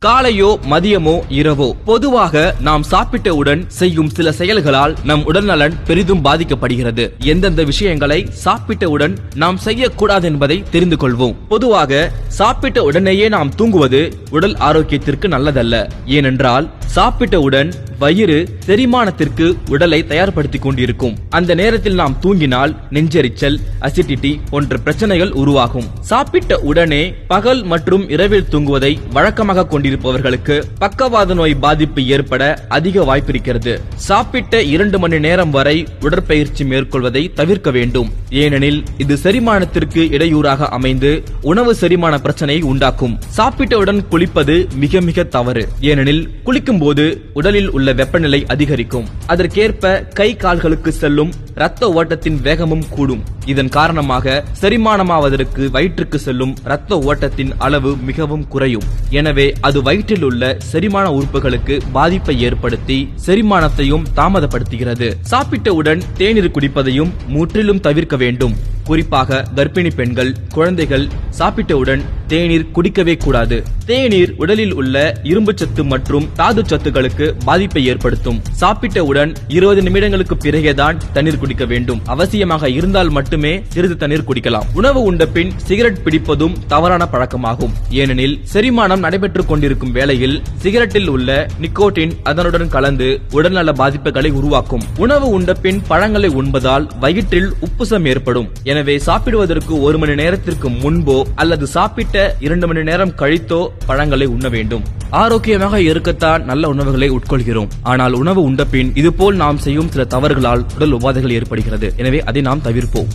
காலையோ மதியமோ இரவோ பொதுவாக நாம் சாப்பிட்டவுடன் செய்யும் சில செயல்களால் நம் உடல்நலன் பெரிதும் பாதிக்கப்படுகிறது. எந்தெந்த விஷயங்களை சாப்பிட்டவுடன் நாம் செய்யக்கூடாது என்பதை தெரிந்து கொள்வோம். பொதுவாக சாப்பிட்ட உடனேயே நாம் தூங்குவது உடல் ஆரோக்கியத்திற்கு நல்லதல்ல. ஏனென்றால் சாப்பிட்டவுடன் வயிறு செரிமானத்திற்கு உடலை தயார்படுத்திக் கொண்டிருக்கும். அந்த நேரத்தில் நாம் தூங்கினால் நெஞ்செரிச்சல், அசிடிட்டி போன்ற பிரச்சனைகள் உருவாகும். சாப்பிட்ட உடனே பகல் மற்றும் இரவில் தூங்குவதை வழக்கமாக கொண்டிருப்பவர்களுக்கு பக்கவாத நோய் பாதிப்பு ஏற்பட அதிக வாய்ப்பிருக்கிறது. சாப்பிட்ட 2 மணி நேரம் வரை உடற்பயிற்சி மேற்கொள்வதை தவிர்க்க வேண்டும். ஏனெனில் இது செரிமானத்திற்கு இடையூறாக அமைந்து உணவு செரிமான பிரச்சனையை உண்டாக்கும். சாப்பிட்டவுடன் குளிப்பது மிக மிக தவறு. ஏனெனில் குளிக்கும் போது உடலில் உள்ள வெப்பநிலை அதிகரிக்கும். அதற்கேற்ப கை கால்களுக்கு செல்லும் இரத்த ஓட்டத்தின் வேகமும் கூடும். இதன் காரணமாக செரிமானமாவதற்கு வயிற்றுக்கு செல்லும் இரத்த ஓட்டத்தின் அளவு மிகவும் குறையும். எனவே அது வயிற்றில் உள்ள செரிமான உறுப்புகளுக்கு பாதிப்பை ஏற்படுத்தி செரிமானத்தையும் தாமதப்படுத்துகிறது. சாப்பிட்டவுடன் தேநீர் குடிப்பதையும் முற்றிலும் தவிர்க்க வேண்டும். குறிப்பாக கர்ப்பிணி பெண்கள், குழந்தைகள் சாப்பிட்டவுடன் தேநீர் குடிக்கவே கூடாது. தேநீர் உடலில் உள்ள இரும்புச்சத்து மற்றும் தாது சத்துக்களுக்கு பாதிப்பை ஏற்படுத்தும். சாப்பிட்டவுடன் 20 நிமிடங்களுக்கு பிறகேதான் தண்ணீர் குடிக்க வேண்டும். அவசியமாக இருந்தால் மட்டுமே சிறிது தண்ணீர் குடிக்கலாம். உணவு உண்ட பின் சிகரெட் பிடிப்பதும் தவறான பழக்கமாகும். ஏனெனில் செரிமானம் நடைபெற்றுக் கொண்டிருக்கும் வேளையில் சிகரெட்டில் உள்ள நிக்கோட்டின் அதனுடன் கலந்து உடல்நல பாதிப்புகளை உருவாக்கும். உணவு உண்ட பின் பழங்களை உண்பதால் வயிற்றில் உப்புசம் ஏற்படும். எனவே சாப்பிடுவதற்கு 1 மணி நேரத்திற்கு முன்போ அல்லது சாப்பிட்ட 2 மணி நேரம் கழித்தோ பழங்களை உண்ண வேண்டும். ஆரோக்கியமாக இருக்கத்தான் நல்ல உணவுகளை உட்கொள்கிறோம். ஆனால் உணவு உண்ட பின் இதுபோல் நாம் செய்யும் சில தவறுகளால் உடல் உபாதைகள் ஏற்படுகிறது. எனவே அதை நாம் தவிர்ப்போம்.